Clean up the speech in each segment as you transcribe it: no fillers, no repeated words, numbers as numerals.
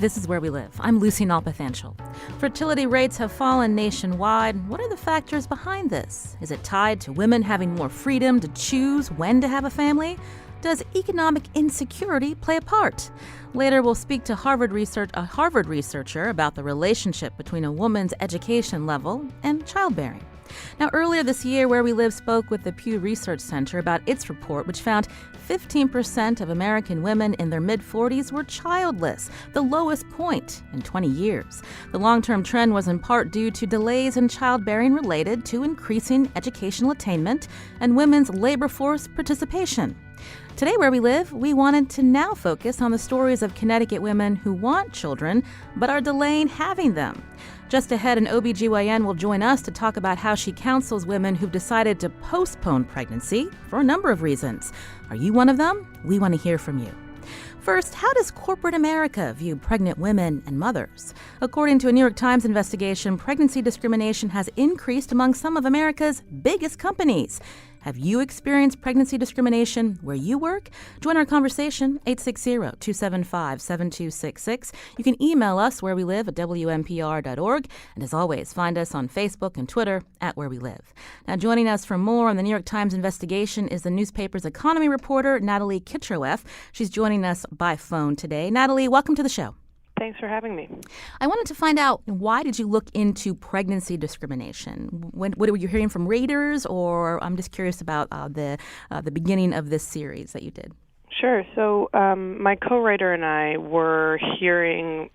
This is Where We Live. I'm Lucy Nalpathanchel. Fertility rates have fallen nationwide. What are the factors behind this? Is it tied to women having more freedom to choose when to have a family? Does economic insecurity play a part? Later, we'll speak to a Harvard researcher about the relationship between a woman's education level and childbearing. Now, earlier this year, Where We Live spoke with the Pew Research Center about its report, which found 15% of American women in their mid-40s were childless, the lowest point in 20 years. The long-term trend was in part due to delays in childbearing related to increasing educational attainment and women's labor force participation. Today, Where We Live, we wanted to now focus on the stories of Connecticut women who want children but are delaying having them. Just ahead, an OBGYN will join us to talk about how she counsels women who've decided to postpone pregnancy for a number of reasons. Are you one of them? We want to hear from you. First, how does corporate America view pregnant women and mothers? According to a New York Times investigation, pregnancy discrimination has increased among some of America's biggest companies. Have you experienced pregnancy discrimination where you work? Join our conversation, 860-275-7266. You can email us, wherewelive@wnpr.org. And as always, find us on Facebook and Twitter @wherewelive. Now, joining us for more on the New York Times investigation is the newspaper's economy reporter, Natalie Kitroeff. She's joining us by phone today. Natalie, welcome to the show. Thanks for having me. I wanted to find out, why did you look into pregnancy discrimination? What were you hearing from readers, or I'm just curious about the beginning of this series that you did? Sure. So my co-writer and I were hearing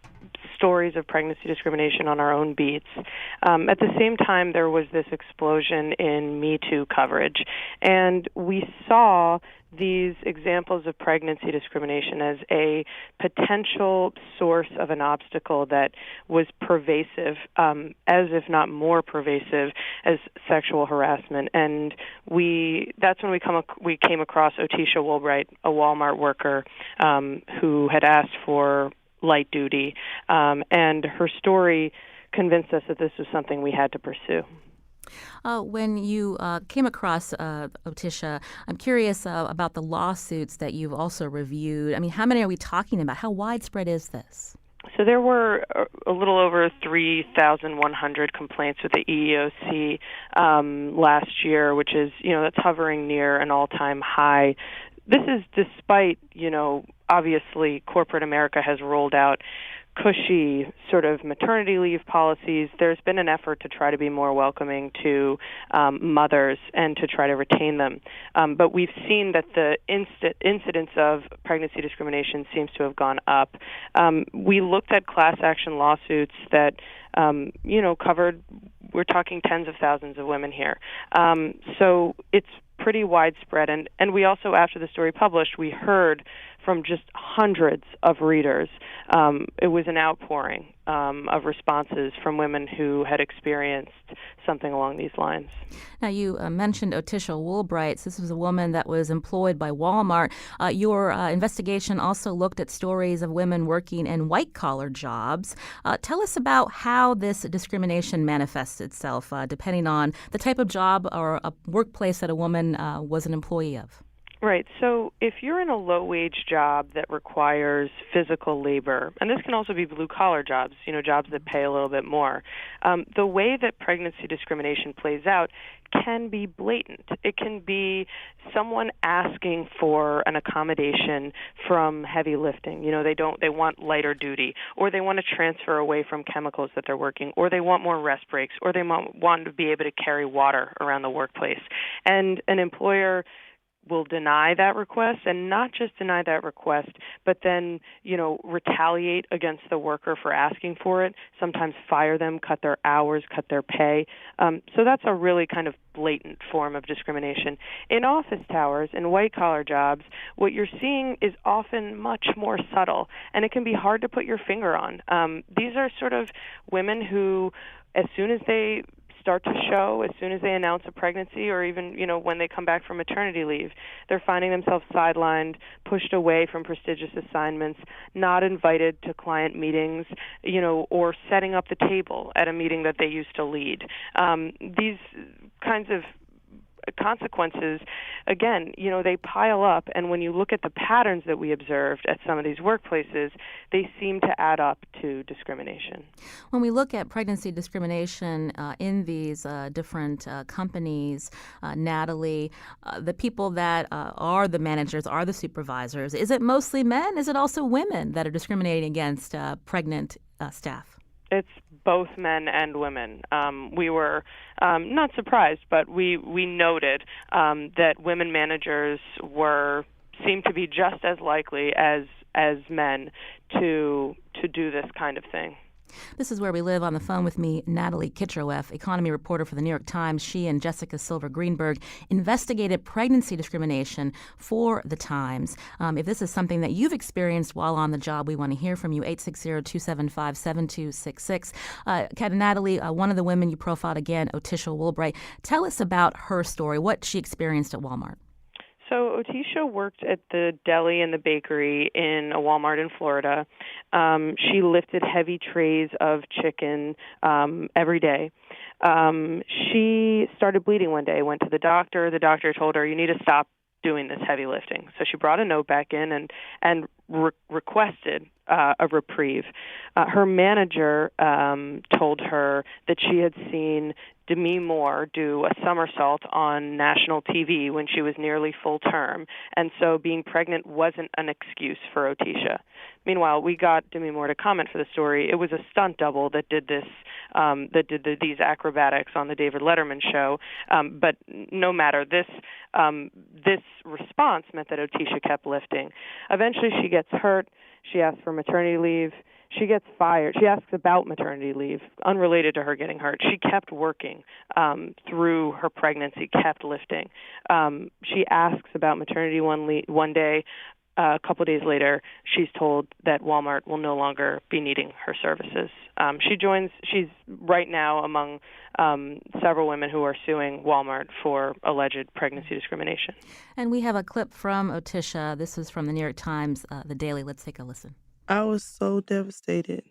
stories of pregnancy discrimination on our own beats. At the same time, there was this explosion in Me Too coverage, and we saw these examples of pregnancy discrimination as a potential source of an obstacle that was pervasive, as if not more pervasive, as sexual harassment. And that's when we came across Otisha Woolbright, a Walmart worker who had asked for light duty, and her story convinced us that this was something we had to pursue. When you came across Otisha, I'm curious about the lawsuits that you've also reviewed. I mean, how many are we talking about? How widespread is this? So there were a little over 3,100 complaints with the EEOC last year, which is, that's hovering near an all-time high. This is despite, obviously corporate America has rolled out cushy sort of maternity leave policies. There's been an effort to try to be more welcoming to mothers and to try to retain them. But we've seen that the incidence of pregnancy discrimination seems to have gone up. We looked at class action lawsuits that, covered, we're talking tens of thousands of women here. So it's pretty widespread. And we also, after the story published, we heard from just hundreds of readers. It was an outpouring of responses from women who had experienced something along these lines. Now, you mentioned Otisha Woolbright. This was a woman that was employed by Walmart. Your investigation also looked at stories of women working in white-collar jobs. Tell us about how this discrimination manifests itself, depending on the type of job or a workplace that a woman was an employee of. Right. So if you're in a low-wage job that requires physical labor, and this can also be blue-collar jobs, jobs that pay a little bit more, the way that pregnancy discrimination plays out can be blatant. It can be someone asking for an accommodation from heavy lifting. They want lighter duty, or they want to transfer away from chemicals that they're working, or they want more rest breaks, or they want to be able to carry water around the workplace. And an employer will deny that request, and not just deny that request, but then, retaliate against the worker for asking for it, sometimes fire them, cut their hours, cut their pay. So that's a really kind of blatant form of discrimination. In office towers, in white-collar jobs, what you're seeing is often much more subtle, and it can be hard to put your finger on. These are sort of women who, as soon as they start to show, as soon as they announce a pregnancy, or even, when they come back from maternity leave, they're finding themselves sidelined, pushed away from prestigious assignments, not invited to client meetings, or setting up the table at a meeting that they used to lead. These kinds of consequences, again, they pile up. And when you look at the patterns that we observed at some of these workplaces, they seem to add up to discrimination. When we look at pregnancy discrimination in these different companies, Natalie, the people that are the managers, are the supervisors, is it mostly men? Is it also women that are discriminating against pregnant staff? It's both men and women. We were not surprised, but we noted that women managers seemed to be just as likely as men to do this kind of thing. This is Where We Live. On the phone with me, Natalie Kitroeff, economy reporter for the New York Times. She and Jessica Silver Greenberg investigated pregnancy discrimination for the Times. If this is something that you've experienced while on the job, we want to hear from you. 860-275-7266. Natalie, one of the women you profiled again, Otisha Woolbright. Tell us about her story, what she experienced at Walmart. So Otisha worked at the deli and the bakery in a Walmart in Florida. She lifted heavy trays of chicken every day. She started bleeding one day, went to the doctor. The doctor told her, you need to stop doing this heavy lifting. So she brought a note back in and requested a reprieve. Her manager told her that she had seen Demi Moore do a somersault on national TV when she was nearly full term, and so being pregnant wasn't an excuse for Otisha. Meanwhile, we got Demi Moore to comment for the story. It was a stunt double that did this, these acrobatics on the David Letterman show. But no matter, this response meant that Otisha kept lifting. Eventually, she gets hurt. She asks for maternity leave. She gets fired. She asks about maternity leave, unrelated to her getting hurt. She kept working through her pregnancy, kept lifting. She asks about maternity one day. A couple of days later, she's told that Walmart will no longer be needing her services. She's right now among several women who are suing Walmart for alleged pregnancy discrimination. And we have a clip from Otisha. This is from the New York Times, The Daily. Let's take a listen. I was so devastated.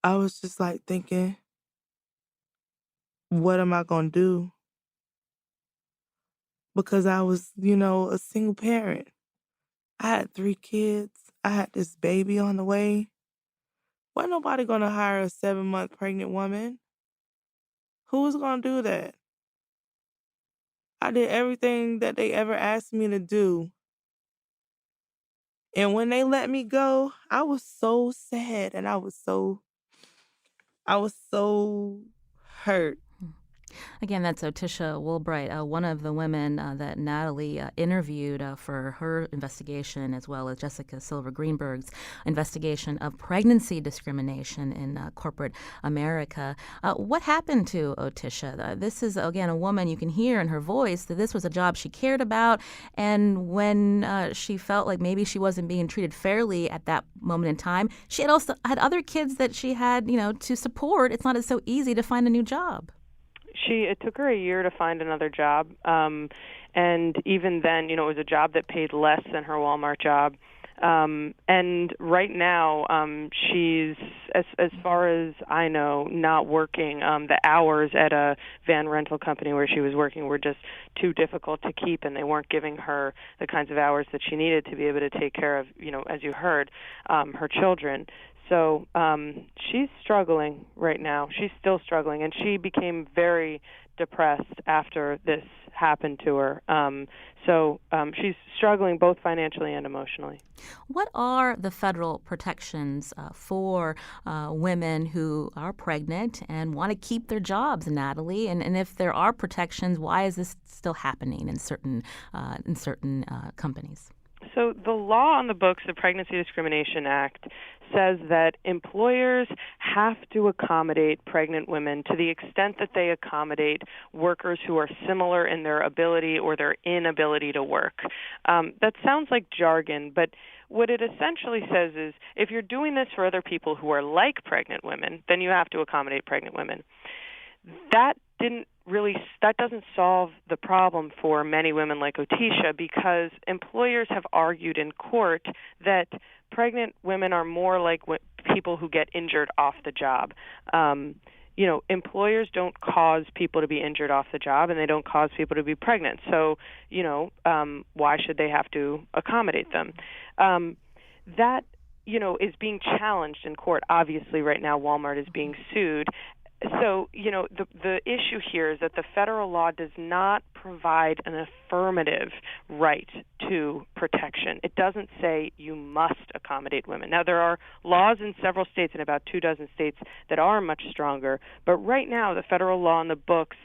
I was just like thinking, what am I going to do? Because I was, a single parent. I had 3 kids. I had this baby on the way. Wasn't nobody going to hire a 7-month pregnant woman? Who was going to do that? I did everything that they ever asked me to do. And when they let me go, I was so sad and I was so hurt. Again, that's Otisha Woolbright, one of the women that Natalie interviewed for her investigation, as well as Jessica Silver Greenberg's investigation of pregnancy discrimination in corporate America. What happened to Otisha? This is, again, a woman you can hear in her voice that this was a job she cared about, and when she felt like maybe she wasn't being treated fairly at that moment in time, she had also had other kids that she had, to support. It's not so easy to find a new job. It took her a year to find another job, and even then, it was a job that paid less than her Walmart job. And right now, she's, as far as I know, not working. The hours at a van rental company where she was working were just too difficult to keep, and they weren't giving her the kinds of hours that she needed to be able to take care of, as you heard, her children. So she's struggling right now. She's still struggling, and she became very depressed after this happened to her. So she's struggling both financially and emotionally. What are the federal protections for women who are pregnant and want to keep their jobs, Natalie? And if there are protections, why is this still happening in certain companies? So the law on the books, the Pregnancy Discrimination Act, says that employers have to accommodate pregnant women to the extent that they accommodate workers who are similar in their ability or their inability to work. That sounds like jargon, but what it essentially says is if you're doing this for other people who are like pregnant women, then you have to accommodate pregnant women. That doesn't solve the problem for many women like Otisha, because employers have argued in court that pregnant women are more like people who get injured off the job. employers don't cause people to be injured off the job, and they don't cause people to be pregnant. So, why should they have to accommodate them? That, is being challenged in court. Obviously, right now, Walmart is being sued. So, the issue here is that the federal law does not provide an affirmative right to protection. It doesn't say you must accommodate women. Now, there are laws in several states, in about 24 states, that are much stronger. But right now, the federal law in the books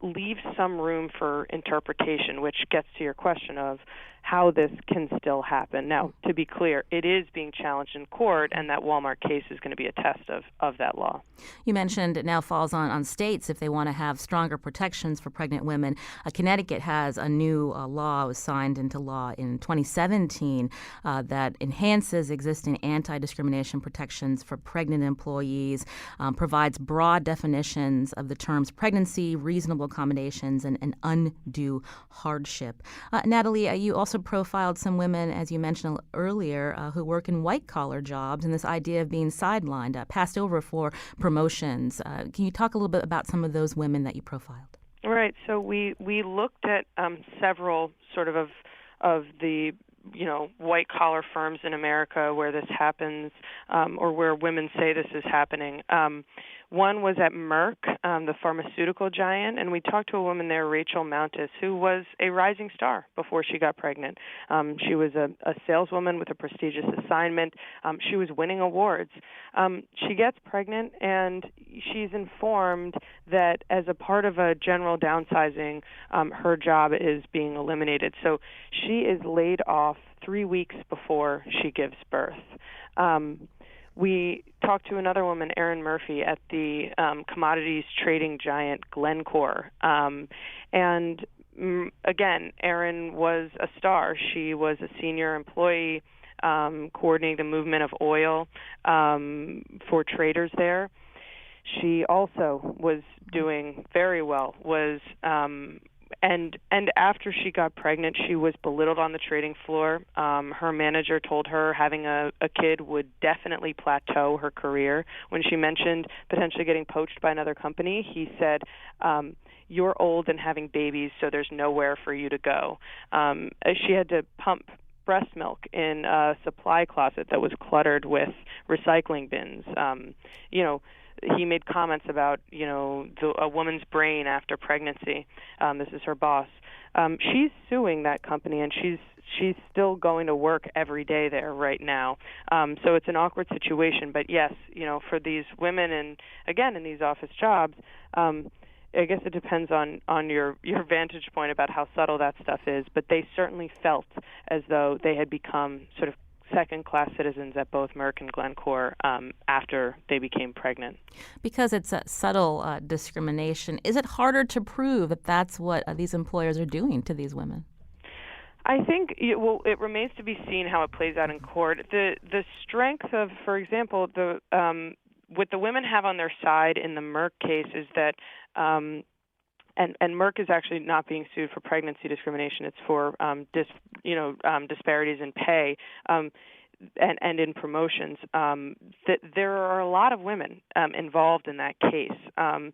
leaves some room for interpretation, which gets to your question of how this can still happen. Now, to be clear, it is being challenged in court, and that Walmart case is going to be a test of that law. You mentioned it now falls on states if they want to have stronger protections for pregnant women. Connecticut has a new law, was signed into law in 2017, that enhances existing anti-discrimination protections for pregnant employees, provides broad definitions of the terms pregnancy, reasonable accommodations, and undue hardship. Natalie, you also profiled some women, as you mentioned earlier, who work in white-collar jobs, and this idea of being sidelined, passed over for promotions. Can you talk a little bit about some of those women that you profiled? Right. So we looked at several sort of the white-collar firms in America where this happens, or where women say this is happening. One was at Merck, the pharmaceutical giant, and we talked to a woman there, Rachel Mountis, who was a rising star before she got pregnant. She was a saleswoman with a prestigious assignment. She was winning awards. She gets pregnant, and she's informed that as a part of a general downsizing, her job is being eliminated. So she is laid off 3 weeks before she gives birth. We talked to another woman, Erin Murphy, at the commodities trading giant Glencore. And again, Erin was a star. She was a senior employee coordinating the movement of oil for traders there. She also was doing very well, and after she got pregnant, she was belittled on the trading floor. Her manager told her having a kid would definitely plateau her career. When she mentioned potentially getting poached by another company, he said, "You're old and having babies, so there's nowhere for you to go." She had to pump breast milk in a supply closet that was cluttered with recycling bins. He made comments about, a woman's brain after pregnancy. This is her boss. She's suing that company, and she's still going to work every day there right now. So it's an awkward situation. But yes, for these women, and again in these office jobs, I guess it depends on your vantage point about how subtle that stuff is. But they certainly felt as though they had become sort of second-class citizens at both Merck and Glencore after they became pregnant. Because it's a subtle discrimination, is it harder to prove that that's what these employers are doing to these women? I think it remains to be seen how it plays out in court. The strength of, for example, what the women have on their side in the Merck case is that and Merck is actually not being sued for pregnancy discrimination. It's for disparities in pay and in promotions. There are a lot of women involved in that case. And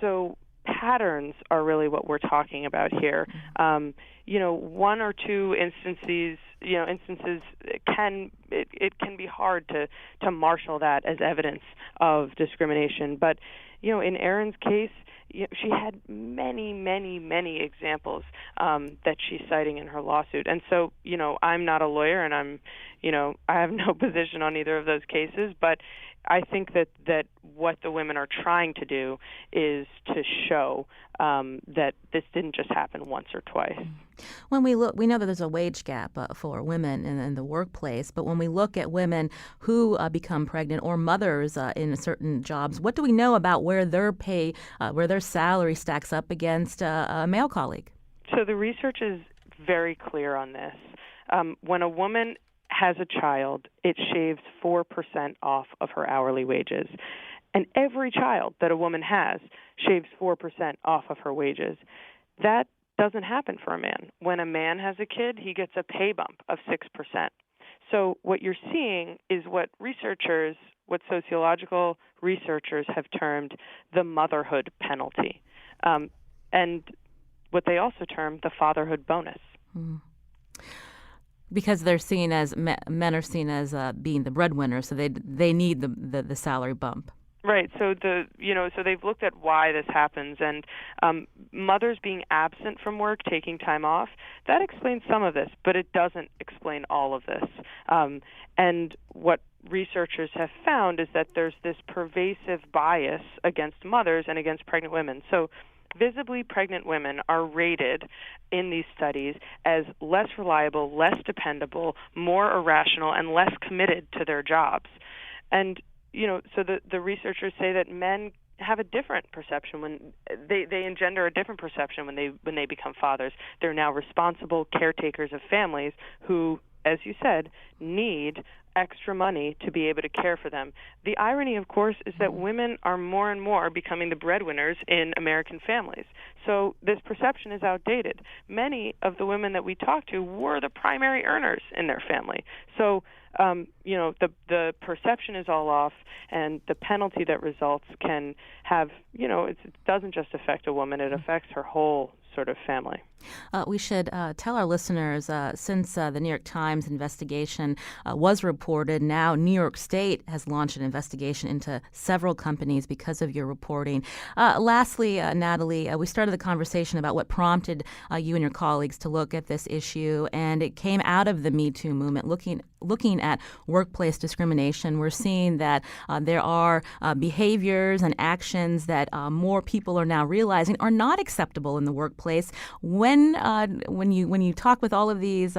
so patterns are really what we're talking about here. One or two instances can be hard to marshal that as evidence of discrimination. But in Erin's case, she had many, many, many examples that she's citing in her lawsuit. And so, I'm not a lawyer, and I have no position on either of those cases, but I think that what the women are trying to do is to show that this didn't just happen once or twice. When we look, we know that there's a wage gap for women in the workplace, but when we look at women who become pregnant or mothers in certain jobs, what do we know about where their pay, where their salary stacks up against a male colleague? So the research is very clear on this. When a woman has a child, it shaves 4% off of her hourly wages. And every child that a woman has shaves 4% off of her wages. That doesn't happen for a man. When a man has a kid, he gets a pay bump of 6%. So what you're seeing is what sociological researchers have termed the motherhood penalty, and what they also term the fatherhood bonus. Because they're seen as men are seen as being the breadwinner, so they need the salary bump. Right. So so they've looked at why this happens, and mothers being absent from work, taking time off, that explains some of this, but it doesn't explain all of this. And what researchers have found is that there's this pervasive bias against mothers and against pregnant women. So visibly pregnant women are rated in these studies as less reliable, less dependable, more irrational, and less committed to their jobs. And so the researchers say that men have a different perception when they engender a different perception when they become fathers. They're now responsible caretakers of families who, as you said, need extra money to be able to care for them. The irony, of course, is that women are more and more becoming the breadwinners in American families. So this perception is outdated. Many of the women that we talk to were the primary earners in their family. So the perception is all off, and the penalty that results can have, it doesn't just affect a woman, it affects her whole sort of family. We should tell our listeners, since the New York Times investigation was reported, now New York State has launched an investigation into several companies because of your reporting. Lastly, Natalie, we started the conversation about what prompted you and your colleagues to look at this issue, and it came out of the Me Too movement, looking at workplace discrimination. We're seeing that there are behaviors and actions that more people are now realizing are not acceptable in the workplace. When you talk with all of these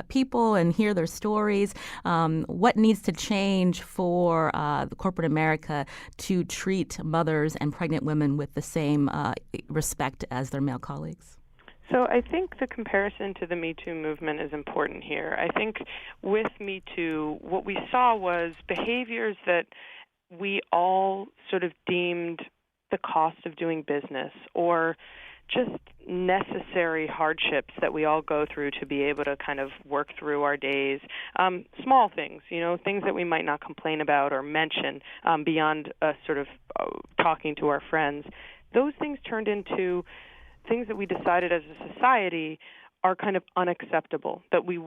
people and hear their stories, what needs to change for the corporate America to treat mothers and pregnant women with the same respect as their male colleagues? So I think the comparison to the Me Too movement is important here. I think with Me Too, what we saw was behaviors that we all sort of deemed the cost of doing business, or just necessary hardships that we all go through to be able to kind of work through our days. Small things, things that we might not complain about or mention beyond sort of talking to our friends. Those things turned into things that we decided as a society are kind of unacceptable, that we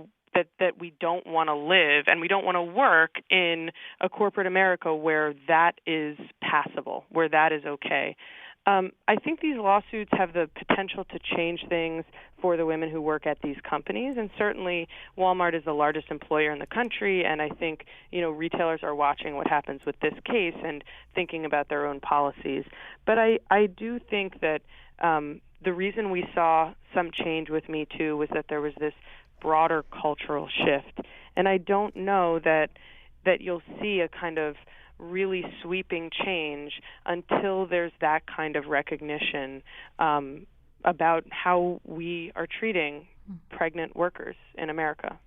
don't want to live and we don't want to work in a corporate America where that is passable, where that is okay. I think these lawsuits have the potential to change things for the women who work at these companies, and certainly Walmart is the largest employer in the country, and I think retailers are watching what happens with this case and thinking about their own policies. But I do think that the reason we saw some change with Me Too was that there was this broader cultural shift, and I don't know that you'll see a kind of really sweeping change until there's that kind of recognition about how we are treating pregnant workers in America.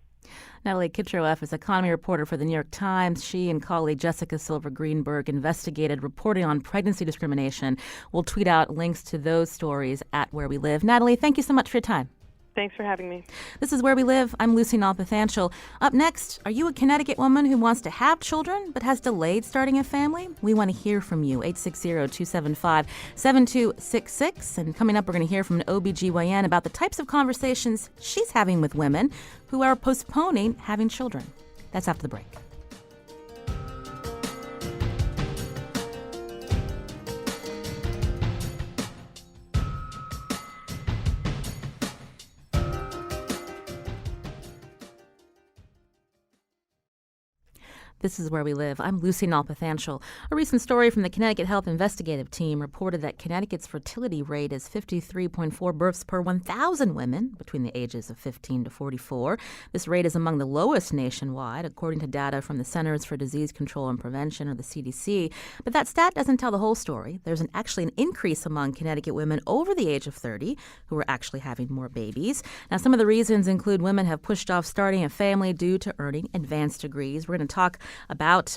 Natalie Kitroeff is economy reporter for the New York Times. She and colleague Jessica Silver Greenberg investigated reporting on pregnancy discrimination. We'll tweet out links to those stories at Where We Live. Natalie, thank you so much for your time. Thanks for having me. This is Where We Live. I'm Lucy Nalpathanchel. Up next, are you a Connecticut woman who wants to have children but has delayed starting a family? We want to hear from you, 860-275-7266. And coming up, we're going to hear from an OBGYN about the types of conversations she's having with women who are postponing having children. That's after the break. This is Where We Live. I'm Lucy Nalpathanchel. A recent story from the Connecticut Health Investigative Team reported that Connecticut's fertility rate is 53.4 births per 1,000 women between the ages of 15 to 44. This rate is among the lowest nationwide, according to data from the Centers for Disease Control and Prevention, or the CDC. But that stat doesn't tell the whole story. There's actually an increase among Connecticut women over the age of 30 who are actually having more babies. Now, some of the reasons include women have pushed off starting a family due to earning advanced degrees. We're going to talk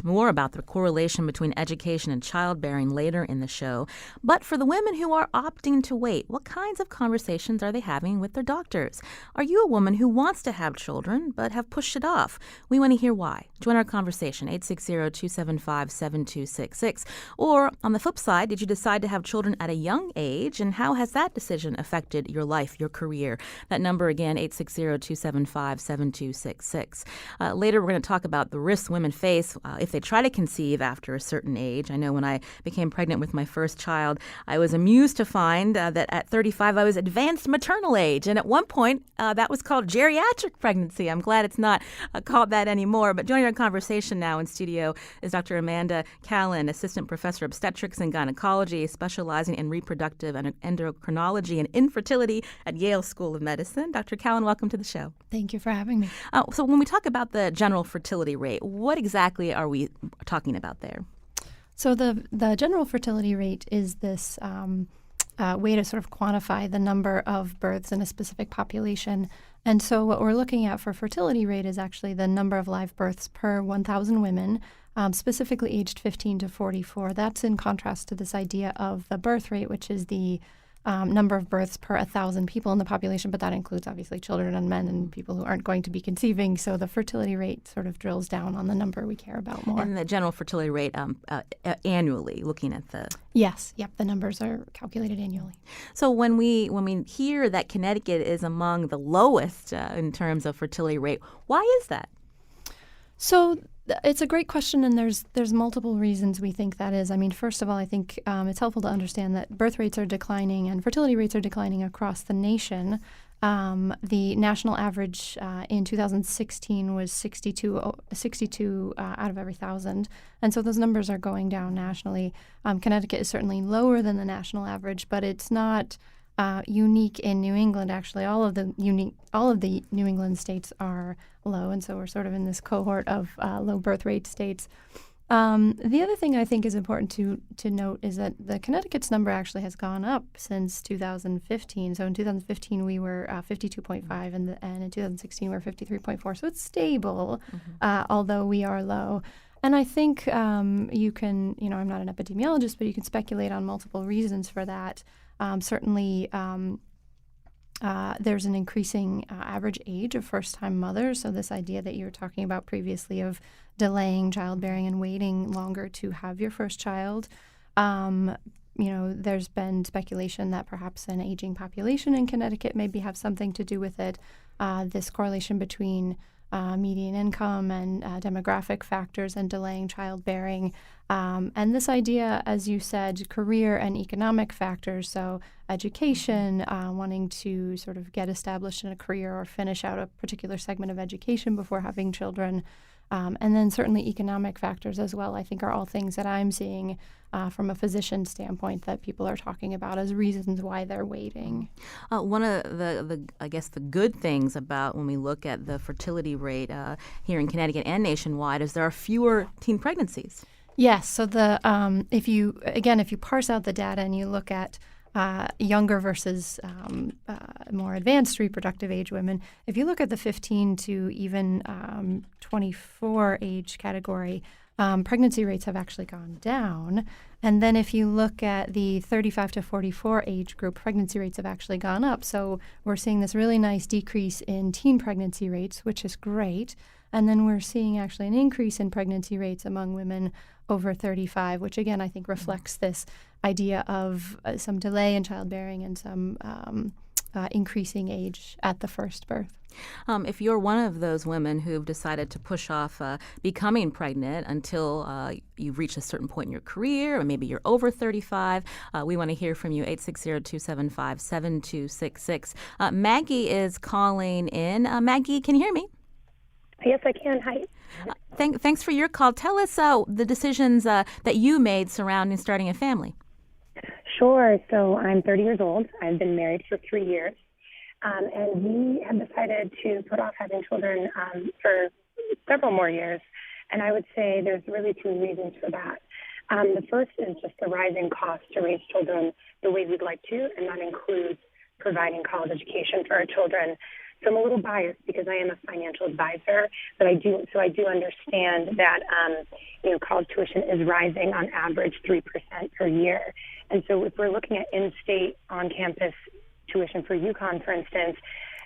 more about the correlation between education and childbearing later in the show. But for the women who are opting to wait, what kinds of conversations are they having with their doctors? Are you a woman who wants to have children but have pushed it off? We want to hear why. Join our conversation, 860-275-7266. Or on the flip side, did you decide to have children at a young age, and how has that decision affected your life, your career? That number again, 860-275-7266. Later, we're going to talk about the risks women face if they try to conceive after a certain age. I know when I became pregnant with my first child, I was amused to find that at 35, I was advanced maternal age. And at one point, that was called geriatric pregnancy. I'm glad it's not called that anymore. But joining our conversation now in studio is Dr. Amanda Callan, Assistant Professor of Obstetrics and Gynecology, specializing in reproductive and endocrinology and infertility at Yale School of Medicine. Dr. Callan, welcome to the show. Thank you for having me. So when we talk about the general fertility rate, what exactly are we talking about there? So the general fertility rate is this way to sort of quantify the number of births in a specific population. And so what we're looking at for fertility rate is actually the number of live births per 1,000 women, specifically aged 15 to 44. That's in contrast to this idea of the birth rate, which is the number of births per 1,000 people in the population, but that includes obviously children and men and people who aren't going to be conceiving. So the fertility rate sort of drills down on the number we care about more. And the general fertility rate annually, looking at the... Yes, the numbers are calculated annually. So when we hear that Connecticut is among the lowest in terms of fertility rate, why is that? So it's a great question, and there's multiple reasons we think that is. I mean, first of all, I think it's helpful to understand that birth rates are declining and fertility rates are declining across the nation. The national average in 2016 was 62 out of every 1,000, and so those numbers are going down nationally. Connecticut is certainly lower than the national average, but it's not unique in New England. Actually, all of the New England states are low, and so we're sort of in this cohort of low birth rate states. The other thing I think is important to note is that the Connecticut's number actually has gone up since 2015. So in 2015 we were 52.5, and in 2016 we were 53.4. So it's stable, although we are low. And I think you can, I'm not an epidemiologist, but you can speculate on multiple reasons for that. Certainly, there's an increasing average age of first-time mothers. So this idea that you were talking about previously of delaying childbearing and waiting longer to have your first child. There's been speculation that perhaps an aging population in Connecticut maybe have something to do with it. This correlation between median income and demographic factors and delaying childbearing. And this idea, as you said, career and economic factors, so education, wanting to sort of get established in a career or finish out a particular segment of education before having children. And then certainly economic factors as well, I think are all things that I'm seeing from a physician standpoint that people are talking about as reasons why they're waiting. One of the good things about when we look at the fertility rate here in Connecticut and nationwide is there are fewer teen pregnancies. Yes. So if you parse out the data and you look at younger versus more advanced reproductive age women, if you look at the 15 to even 24 age category, pregnancy rates have actually gone down. And then if you look at the 35 to 44 age group, pregnancy rates have actually gone up. So we're seeing this really nice decrease in teen pregnancy rates, which is great. And then we're seeing actually an increase in pregnancy rates among women over 35, which again I think reflects this idea of some delay in childbearing and some increasing age at the first birth. If you're one of those women who've decided to push off becoming pregnant until you've reached a certain point in your career, or maybe you're over 35, we want to hear from you, 860-275-7266. Maggie is calling in. Maggie, can you hear me? Yes, I can. Hi. Thanks for your call. Tell us the decisions that you made surrounding starting a family. Sure. So I'm 30 years old. I've been married for 3 years. And we have decided to put off having children for several more years. And I would say there's really two reasons for that. The first is just the rising cost to raise children the way we'd like to, and that includes providing college education for our children. So I'm a little biased because I am a financial advisor, but I do understand that college tuition is rising on average 3% per year. And so if we're looking at in-state, on-campus tuition for UConn, for instance,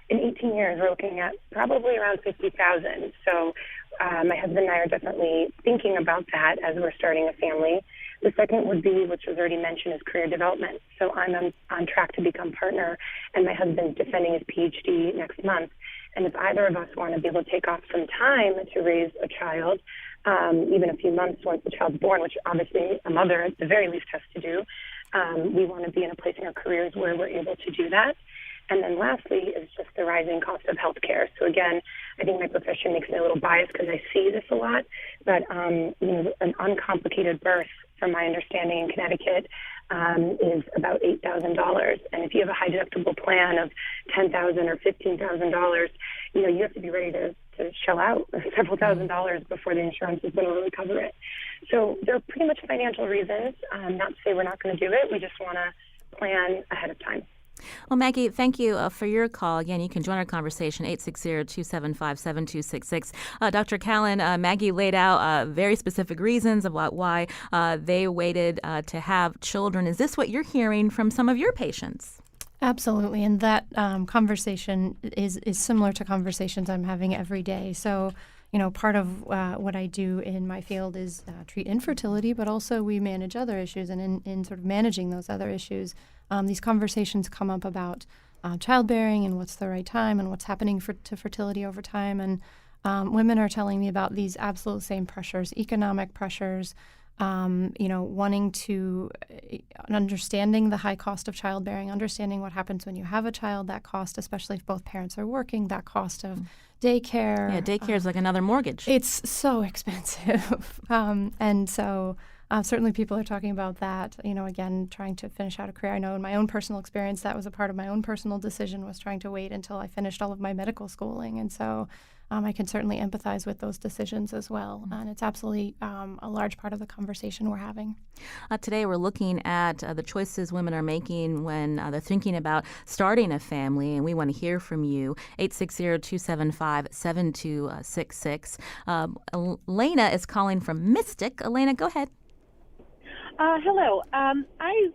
in 18 years, we're looking at probably around $50,000. So my husband and I are definitely thinking about that as we're starting a family. The second would be, which was already mentioned, is career development. So I'm on track to become partner, and my husband's defending his PhD next month. And if either of us want to be able to take off some time to raise a child, even a few months once the child's born, which obviously a mother at the very least has to do, we want to be in a place in our careers where we're able to do that. And then lastly is just the rising cost of healthcare. So again, I think my profession makes me a little biased because I see this a lot, but an uncomplicated birth, from my understanding in Connecticut, is about $8,000. And if you have a high deductible plan of $10,000 or $15,000, you have to be ready to shell out several $1,000s before the insurance is going to really cover it. So there are pretty much financial reasons. Not to say we're not going to do it. We just want to plan ahead of time. Well, Maggie, thank you for your call. Again, you can join our conversation, 860-275-7266. Dr. Callan, Maggie laid out very specific reasons about why they waited to have children. Is this what you're hearing from some of your patients? Absolutely, and that conversation is similar to conversations I'm having every day. So, part of what I do in my field is treat infertility, but also we manage other issues. And in sort of managing those other issues, these conversations come up about childbearing and what's the right time and what's happening to fertility over time. And women are telling me about these absolute same pressures, economic pressures, wanting to understanding the high cost of childbearing, understanding what happens when you have a child, that cost, especially if both parents are working, that cost of daycare. Yeah, daycare is like another mortgage. It's so expensive. And so certainly people are talking about that, again, trying to finish out a career. I know in my own personal experience, that was a part of my own personal decision, was trying to wait until I finished all of my medical schooling. And so I can certainly empathize with those decisions as well. And it's absolutely a large part of the conversation we're having. Today we're looking at the choices women are making when they're thinking about starting a family, and we want to hear from you. 860-275-7266. Elena is calling from Mystic. Elena, go ahead. Hello. I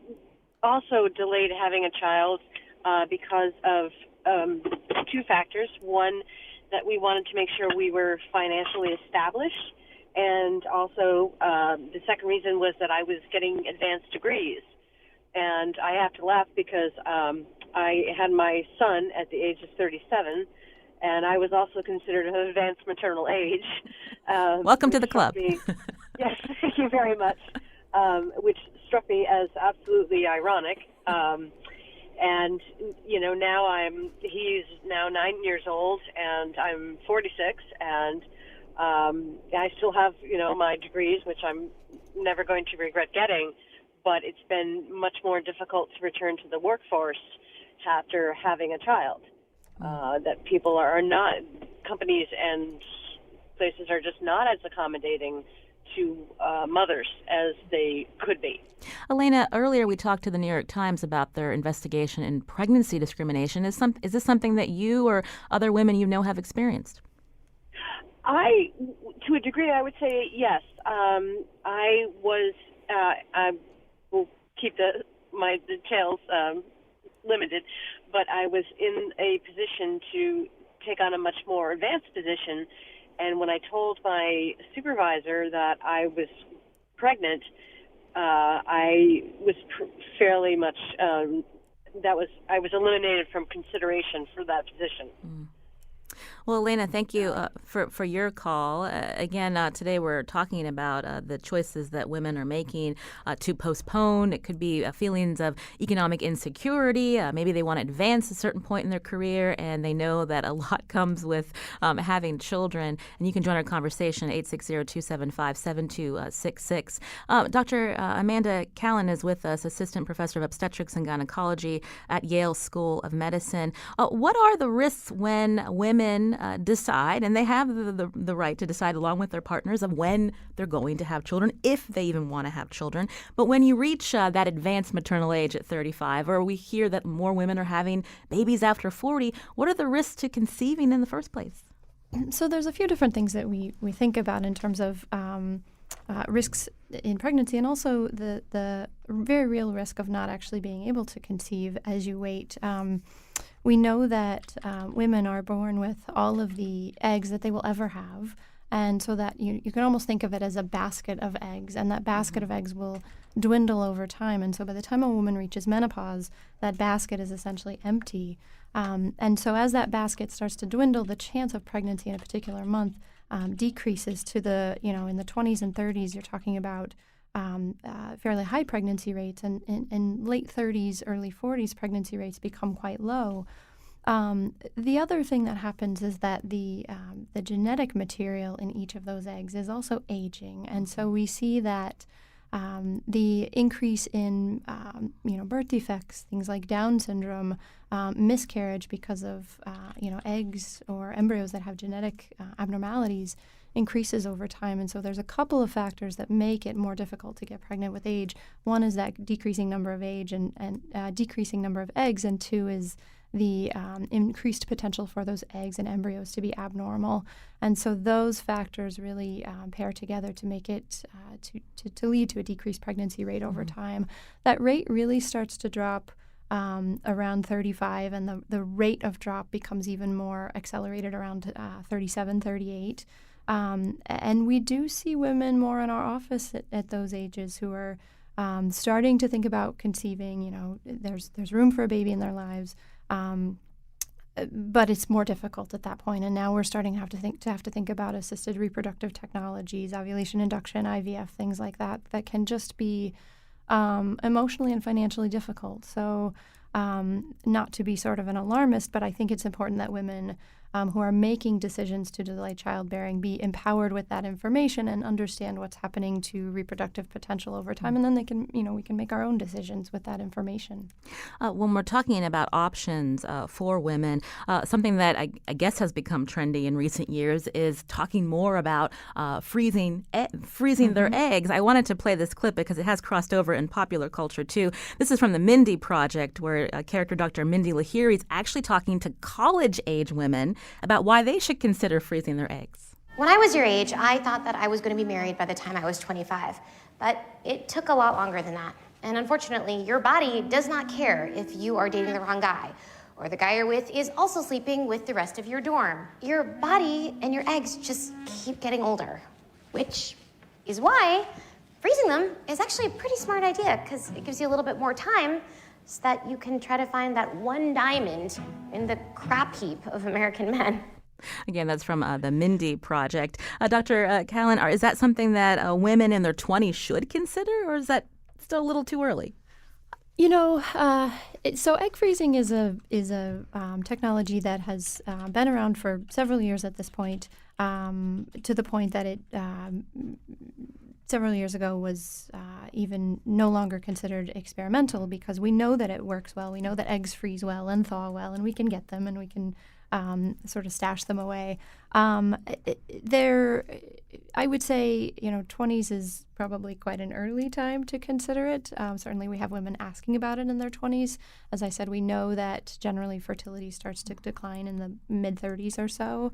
also delayed having a child because of two factors. One, that we wanted to make sure we were financially established, and also the second reason was that I was getting advanced degrees. And I have to laugh because I had my son at the age of 37, and I was also considered of advanced maternal age. Welcome to the club. Yes, thank you very much. Which struck me as absolutely ironic. And, he's now 9 years old, and I'm 46, and I still have, my degrees, which I'm never going to regret getting, but it's been much more difficult to return to the workforce after having a child. That people are not, companies and places are just not as accommodating to mothers as they could be. Elena, earlier we talked to the New York Times about their investigation in pregnancy discrimination. Is this something that you or other women you know have experienced? To a degree, I would say yes. I will keep the details limited, but I was in a position to take on a much more advanced position. And when I told my supervisor that I was pregnant, I was fairly much I was eliminated from consideration for that position. Well, Elena, thank you for your call. Again, today we're talking about the choices that women are making to postpone. It could be feelings of economic insecurity. Maybe they want to advance a certain point in their career, and they know that a lot comes with having children. And you can join our conversation, 860-275-7266. Dr. Amanda Callan is with us, Assistant Professor of Obstetrics and Gynecology at Yale School of Medicine. What are the risks when women decide, and they have the right to decide along with their partners of when they're going to have children, if they even want to have children. But when you reach that advanced maternal age at 35, or we hear that more women are having babies after 40, what are the risks to conceiving in the first place? So there's a few different things that we think about in terms of risks in pregnancy, and also the very real risk of not actually being able to conceive as you wait. We know that women are born with all of the eggs that they will ever have, and so that you can almost think of it as a basket of eggs, and that basket of eggs will dwindle over time. And so by the time a woman reaches menopause, that basket is essentially empty. And so as that basket starts to dwindle, the chance of pregnancy in a particular month decreases to in the 20s and 30s, you're talking about fairly high pregnancy rates, and in late 30s, early 40s, pregnancy rates become quite low. The other thing that happens is that the genetic material in each of those eggs is also aging, and so we see that the increase in birth defects, things like Down syndrome, miscarriage because of eggs or embryos that have genetic abnormalities, increases over time. And so there's a couple of factors that make it more difficult to get pregnant with age. One is that decreasing number of age and decreasing number of eggs, and two is the increased potential for those eggs and embryos to be abnormal. And so those factors really pair together to make it to lead to a decreased pregnancy rate over time. That rate really starts to drop around 35, and the rate of drop becomes even more accelerated around 37, 38. And we do see women more in our office at those ages who are starting to think about conceiving. There's room for a baby in their lives, but it's more difficult at that point. And now we're starting to have to think about assisted reproductive technologies, ovulation induction, IVF, things like that can just be emotionally and financially difficult. So not to be sort of an alarmist, but I think it's important that women who are making decisions to delay childbearing be empowered with that information and understand what's happening to reproductive potential over time, and then we can make our own decisions with that information. When we're talking about options for women, something that I guess has become trendy in recent years is talking more about freezing their eggs. I wanted to play this clip because it has crossed over in popular culture too. This is from the Mindy Project, where character Dr. Mindy Lahiri is actually talking to college-age women about why they should consider freezing their eggs. When I was your age, I thought that I was going to be married by the time I was 25, but it took a lot longer than that. And unfortunately, your body does not care if you are dating the wrong guy, or the guy you're with is also sleeping with the rest of your dorm. Your body and your eggs just keep getting older, which is why freezing them is actually a pretty smart idea, because it gives you a little bit more time so that you can try to find that one diamond in the crap heap of American men. Again, that's from the Mindy Project. Dr. Callan, is that something that women in their 20s should consider, or is that still a little too early? So egg freezing is a technology that has been around for several years at this point, to the point that it several years ago was even no longer considered experimental, because we know that it works well. We know that eggs freeze well and thaw well, and we can get them and we can sort of stash them away. I would say, 20s is probably quite an early time to consider it. Certainly we have women asking about it in their 20s. As I said, we know that generally fertility starts to decline in the mid-30s or so.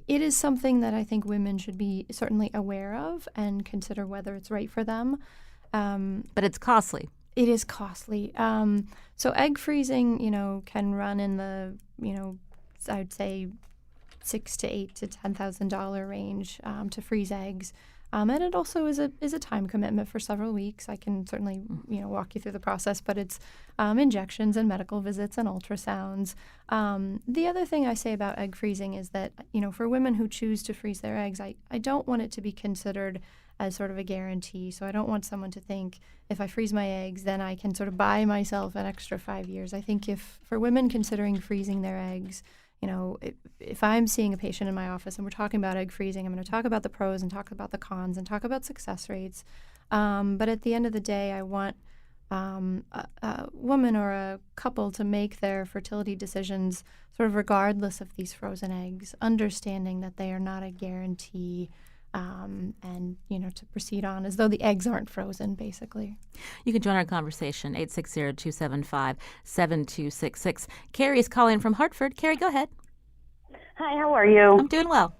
It is something that I think women should be certainly aware of and consider whether it's right for them. But it's costly. It is costly. So egg freezing, can run in the, I'd say $6,000 to $8,000 to $10,000 range to freeze eggs. And it also is a time commitment for several weeks. I can certainly walk you through the process, but it's injections and medical visits and ultrasounds. The other thing I say about egg freezing is that for women who choose to freeze their eggs, I don't want it to be considered as sort of a guarantee. So I don't want someone to think if I freeze my eggs, then I can sort of buy myself an extra 5 years. I think for women considering freezing their eggs, if I'm seeing a patient in my office and we're talking about egg freezing, I'm going to talk about the pros and talk about the cons and talk about success rates. But at the end of the day, I want a woman or a couple to make their fertility decisions sort of regardless of these frozen eggs, understanding that they are not a guarantee, and, to proceed on as though the eggs aren't frozen, basically. You can join our conversation, 860-275-7266. Carrie's calling from Hartford. Carrie, go ahead. Hi, how are you? I'm doing well.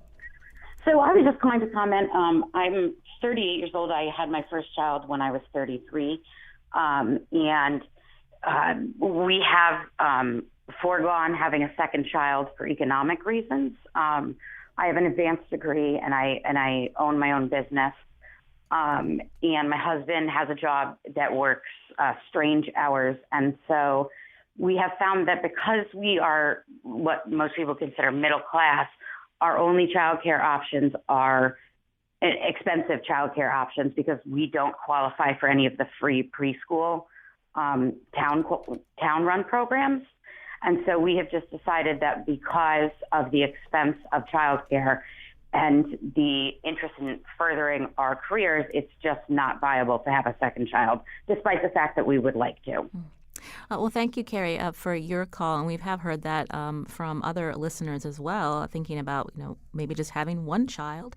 So I was just going to comment. I'm 38 years old. I had my first child when I was 33. And we have foregone having a second child for economic reasons. I have an advanced degree, and I own my own business. And my husband has a job that works strange hours. And so we have found that because we are what most people consider middle class, our only childcare options are expensive childcare options because we don't qualify for any of the free preschool town-run programs. And so we have just decided that because of the expense of childcare and the interest in furthering our careers, it's just not viable to have a second child, despite the fact that we would like to. Well, thank you, Carrie, for your call. And we have heard that from other listeners as well, thinking about, maybe just having one child.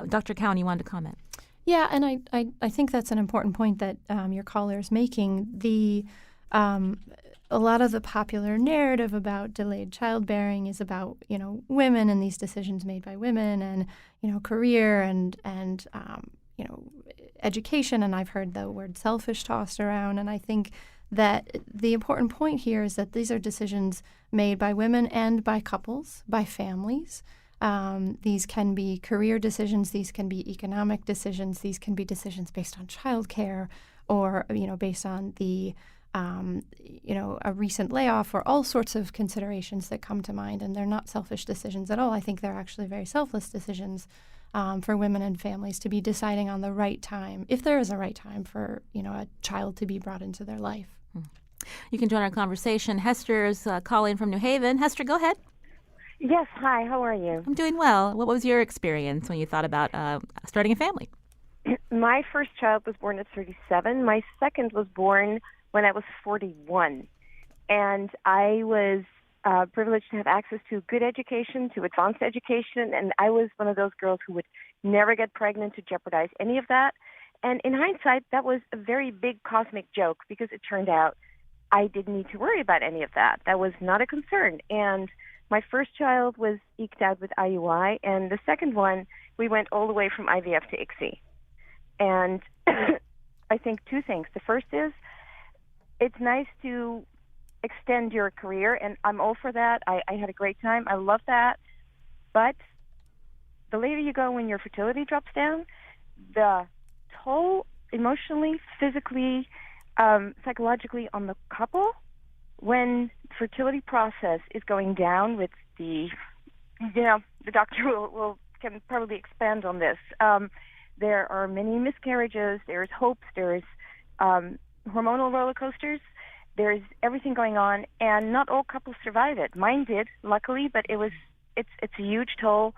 Dr. Cowan, you wanted to comment? Yeah, and I think that's an important point that your caller is making. A lot of the popular narrative about delayed childbearing is about, women and these decisions made by women and, career and education. And I've heard the word selfish tossed around. And I think that the important point here is that these are decisions made by women and by couples, by families. These can be career decisions. These can be economic decisions. These can be decisions based on childcare or, based on the a recent layoff or all sorts of considerations that come to mind. And they're not selfish decisions at all. I think they're actually very selfless decisions for women and families to be deciding on the right time, if there is a right time for, a child to be brought into their life. You can join our conversation. Hester's calling from New Haven. Hester, go ahead. Yes, hi, how are you? I'm doing well. What was your experience when you thought about starting a family? My first child was born at 37. My second was born when I was 41. And I was privileged to have access to good education, to advanced education, and I was one of those girls who would never get pregnant to jeopardize any of that. And in hindsight, that was a very big cosmic joke because it turned out I didn't need to worry about any of that. That was not a concern. And my first child was eked out with IUI, and the second one, we went all the way from IVF to ICSI. And I think two things. The first is, it's nice to extend your career, and I'm all for that. I had a great time. I love that. But the later you go when your fertility drops down, the toll emotionally, physically, psychologically on the couple when fertility process is going down with the doctor can probably expand on this. There are many miscarriages. There's hopes. There's hormonal roller coasters. There's everything going on, and not all couples survive it. Mine did, luckily, but it's a huge toll,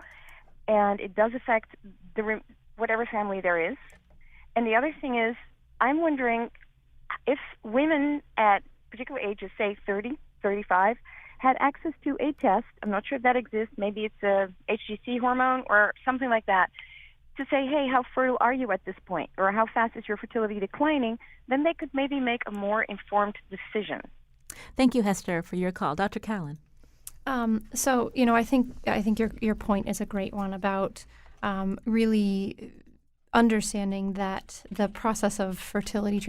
and it does affect whatever family there is. And the other thing is, I'm wondering if women at particular ages, say 30, 35, had access to a test. I'm not sure if that exists. Maybe it's a HCG hormone or something like that, to say, hey, how fertile are you at this point? Or how fast is your fertility declining? Then they could maybe make a more informed decision. Thank you, Hester, for your call. Dr. Cowan. So, I think your point is a great one about really understanding that the process of fertility,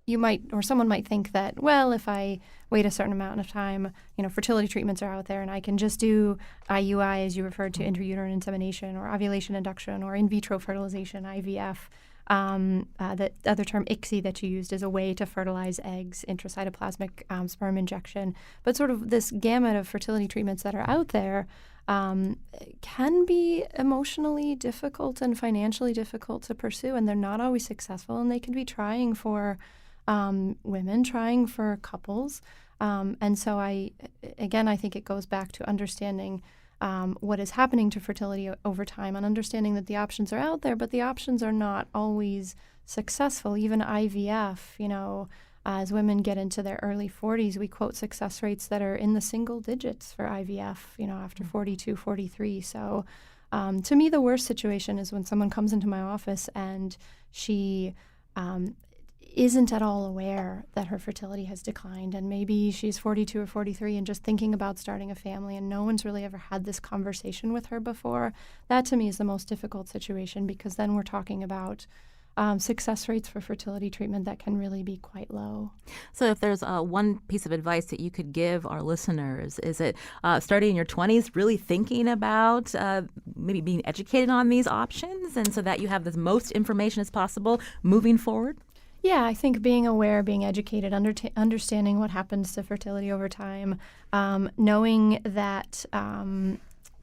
you might, or someone might think that, well, if I wait a certain amount of time, fertility treatments are out there and I can just do IUI, as you referred to, intrauterine insemination or ovulation induction or in vitro fertilization, IVF. That other term, ICSI, that you used as a way to fertilize eggs, intracytoplasmic sperm injection. But sort of this gamut of fertility treatments that are out there can be emotionally difficult and financially difficult to pursue, and they're not always successful, and they can be trying for women, trying for couples. And so I think it goes back to understanding what is happening to fertility over time and understanding that the options are out there, but the options are not always successful. Even IVF, as women get into their early 40s, we quote success rates that are in the single digits for IVF, after 42, 43. So to me, the worst situation is when someone comes into my office and she isn't at all aware that her fertility has declined, and maybe she's 42 or 43 and just thinking about starting a family, and no one's really ever had this conversation with her before. That to me is the most difficult situation, because then we're talking about success rates for fertility treatment that can really be quite low. So if there's one piece of advice that you could give our listeners, is it starting in your 20s, really thinking about maybe being educated on these options, and so that you have the most information as possible moving forward? Yeah, I think being aware, being educated, understanding what happens to fertility over time, knowing that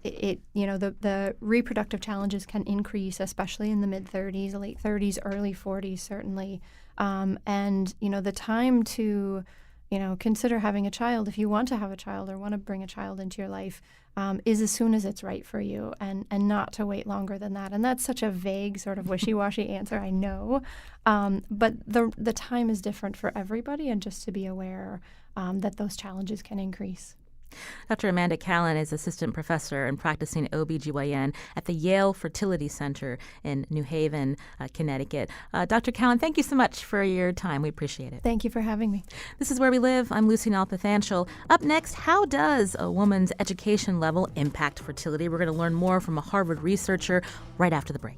the reproductive challenges can increase, especially in the mid-30s, late 30s, early 40s, certainly. And the time to, consider having a child, if you want to have a child or want to bring a child into your life, is as soon as it's right for you, and not to wait longer than that. And that's such a vague, sort of wishy-washy answer, I know. But the time is different for everybody, and just to be aware that those challenges can increase. Dr. Amanda Callan is assistant professor and practicing OBGYN at the Yale Fertility Center in New Haven, Connecticut. Dr. Callan, thank you so much for your time. We appreciate it. Thank you for having me. This is Where We Live. I'm Lucy Nalpathanchel. Up next, how does a woman's education level impact fertility? We're going to learn more from a Harvard researcher right after the break.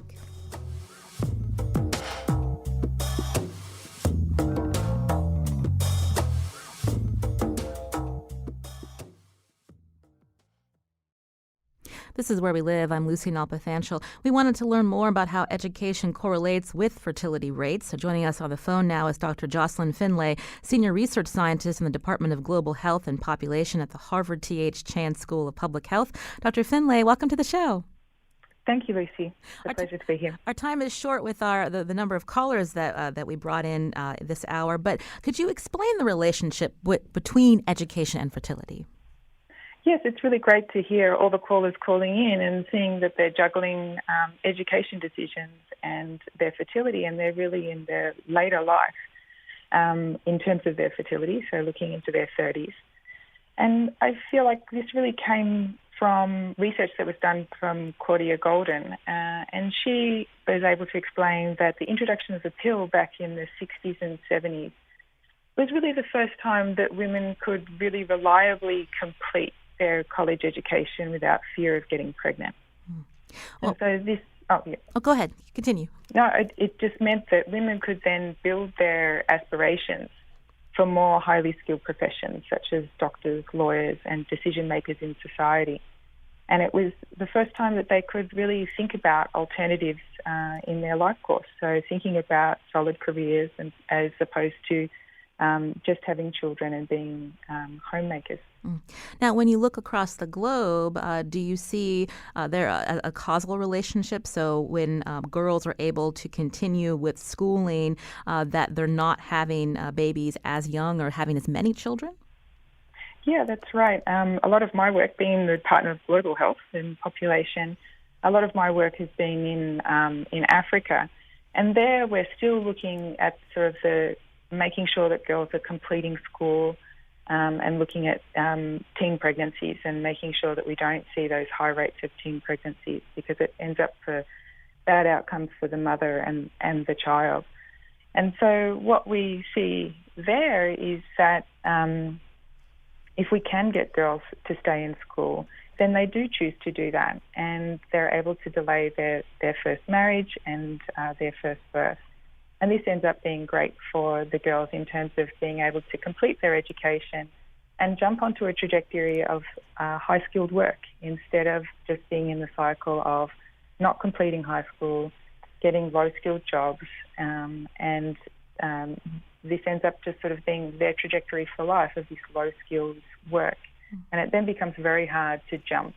This is Where We Live. I'm Lucy Nalpathanchel. We wanted to learn more about how education correlates with fertility rates. So joining us on the phone now is Dr. Jocelyn Finlay, Senior Research Scientist in the Department of Global Health and Population at the Harvard T.H. Chan School of Public Health. Dr. Finlay, welcome to the show. Thank you, Lucy. It's a pleasure to be here. Our time is short with the number of callers that we brought in this hour, but could you explain the relationship between education and fertility? Yes, it's really great to hear all the callers calling in and seeing that they're juggling education decisions and their fertility, and they're really in their later life in terms of their fertility, so looking into their 30s. And I feel like this really came from research that was done from Claudia Golden, and she was able to explain that the introduction of the pill back in the 60s and 70s was really the first time that women could really reliably complete their college education without fear of getting pregnant. Well, and so this... Oh, yeah. Oh, go ahead. Continue. No, it just meant that women could then build their aspirations for more highly skilled professions, such as doctors, lawyers, and decision makers in society. And it was the first time that they could really think about alternatives in their life course. So thinking about solid careers and as opposed to just having children and being homemakers. Now, when you look across the globe, do you see there a causal relationship? So when girls are able to continue with schooling, that they're not having babies as young or having as many children? Yeah, that's right. A lot of my work, being the partner of global health and population, a lot of my work has been in Africa. And there we're still looking at sort of the making sure that girls are completing school and looking at teen pregnancies and making sure that we don't see those high rates of teen pregnancies, because it ends up for bad outcomes for the mother and the child. And so what we see there is that if we can get girls to stay in school, then they do choose to do that, and they're able to delay their first marriage and their first birth. And this ends up being great for the girls in terms of being able to complete their education and jump onto a trajectory of high-skilled work instead of just being in the cycle of not completing high school, getting low-skilled jobs, and this ends up just sort of being their trajectory for life of this low-skilled work. And it then becomes very hard to jump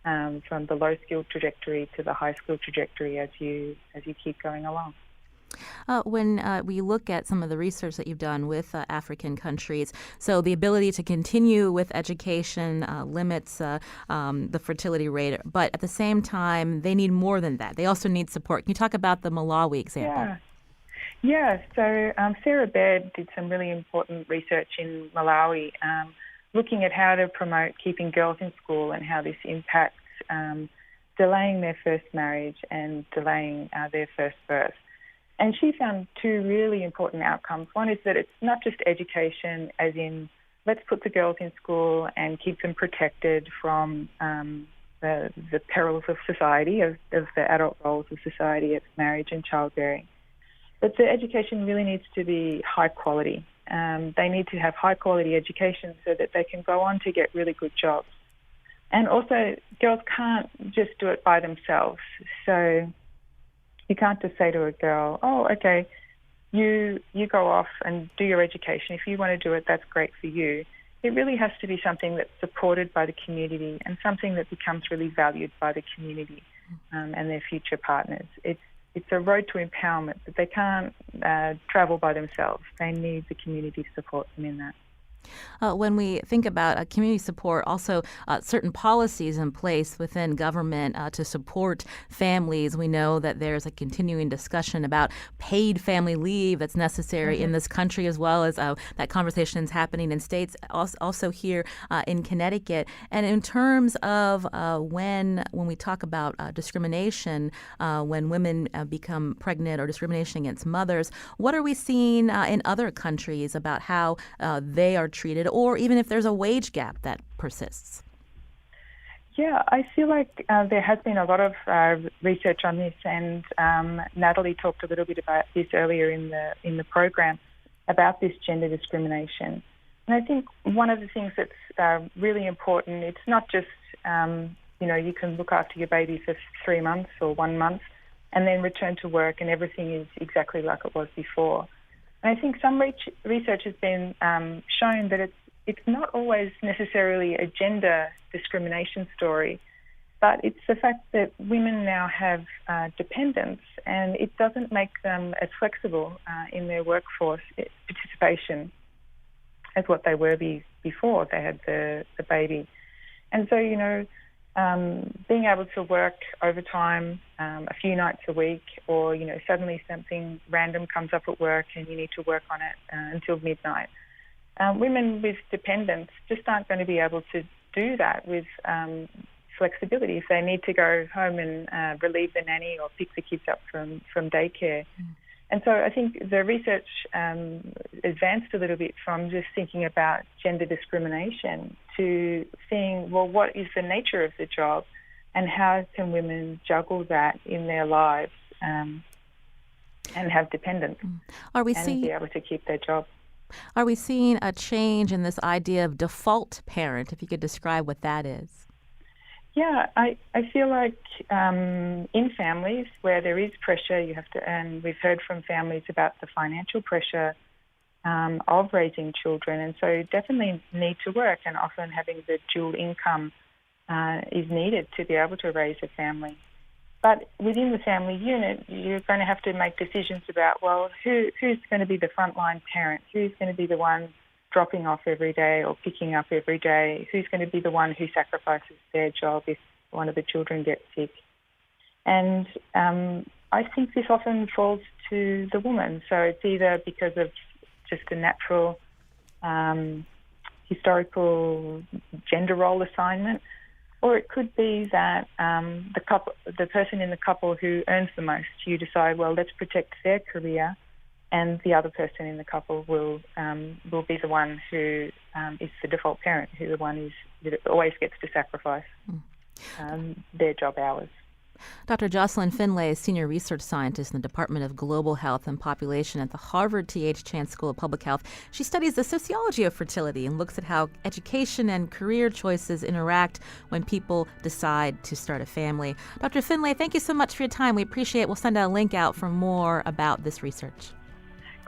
from the low-skilled trajectory to the high-skilled trajectory as you keep going along. When we look at some of the research that you've done with African countries, so the ability to continue with education limits the fertility rate, but at the same time, they need more than that. They also need support. Can you talk about the Malawi example? Yeah. So Sarah Baird did some really important research in Malawi, looking at how to promote keeping girls in school and how this impacts delaying their first marriage and delaying their first birth. And she found two really important outcomes. One is that it's not just education, as in let's put the girls in school and keep them protected from the perils of society, of the adult roles of society of marriage and childbearing. But the education really needs to be high quality. They need to have high quality education so that they can go on to get really good jobs. And also, girls can't just do it by themselves. So you can't just say to a girl, oh, okay, you go off and do your education. If you want to do it, that's great for you. It really has to be something that's supported by the community and something that becomes really valued by the community and their future partners. It's a road to empowerment, but they can't travel by themselves. They need the community to support them in that. When we think about community support, also certain policies in place within government to support families, we know that there's a continuing discussion about paid family leave that's necessary in this country, as well as that conversation is happening in states, also here in Connecticut. And in terms of when we talk about discrimination, when women become pregnant or discrimination against mothers, what are we seeing in other countries about how they are treated, or even if there's a wage gap that persists? Yeah, I feel like there has been a lot of research on this, and Natalie talked a little bit about this earlier in the program about this gender discrimination. And I think one of the things that's really important, it's not just you can look after your baby for 3 months or 1 month and then return to work and everything is exactly like it was before. And I think some research has been shown that it's not always necessarily a gender discrimination story, but it's the fact that women now have dependents, and it doesn't make them as flexible in their workforce participation as what they were before they had the baby. And so, being able to work overtime a few nights a week, or, suddenly something random comes up at work and you need to work on it until midnight. Women with dependents just aren't going to be able to do that with flexibility if they need to go home and relieve the nanny or pick the kids up from daycare. And so I think the research advanced a little bit from just thinking about gender discrimination to seeing, well, what is the nature of the job and how can women juggle that in their lives and have dependents and be able to keep their job. Are we seeing a change in this idea of default parent, if you could describe what that is? Yeah, I feel like in families where there is pressure, you have to, and we've heard from families about the financial pressure of raising children, and so definitely need to work, and often having the dual income is needed to be able to raise a family. But within the family unit, you're going to have to make decisions about, well, who's going to be the frontline parent? Who's going to be the one dropping off every day or picking up every day? Who's going to be the one who sacrifices their job if one of the children gets sick? And I think this often falls to the woman. So it's either because of just a natural historical gender role assignment, or it could be that the person in the couple who earns the most, you decide, well, let's protect their career, and the other person in the couple will be the one who is the default parent, who the one that always gets to sacrifice their job hours. Dr. Jocelyn Finlay is Senior Research Scientist in the Department of Global Health and Population at the Harvard T.H. Chan School of Public Health. She studies the sociology of fertility and looks at how education and career choices interact when people decide to start a family. Dr. Finlay, thank you so much for your time. We appreciate it. We'll send a link out for more about this research.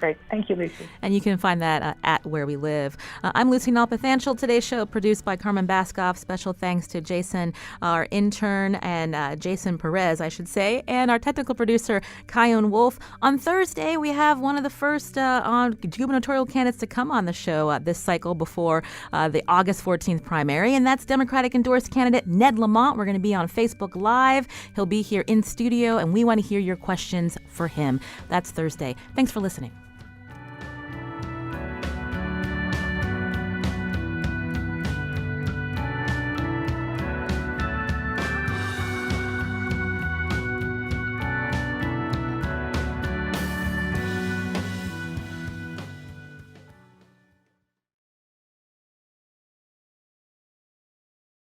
Great. Thank you, Lucy. And you can find that at Where We Live. I'm Lucy Nalpathanchel. Today's show produced by Carmen Baskoff. Special thanks to Jason, our intern, and Jason Perez, I should say, and our technical producer, Kyone Wolf. On Thursday, we have one of the first gubernatorial candidates to come on the show this cycle before the August 14th primary, and that's Democratic endorsed candidate Ned Lamont. We're going to be on Facebook Live. He'll be here in studio, and we want to hear your questions for him. That's Thursday. Thanks for listening.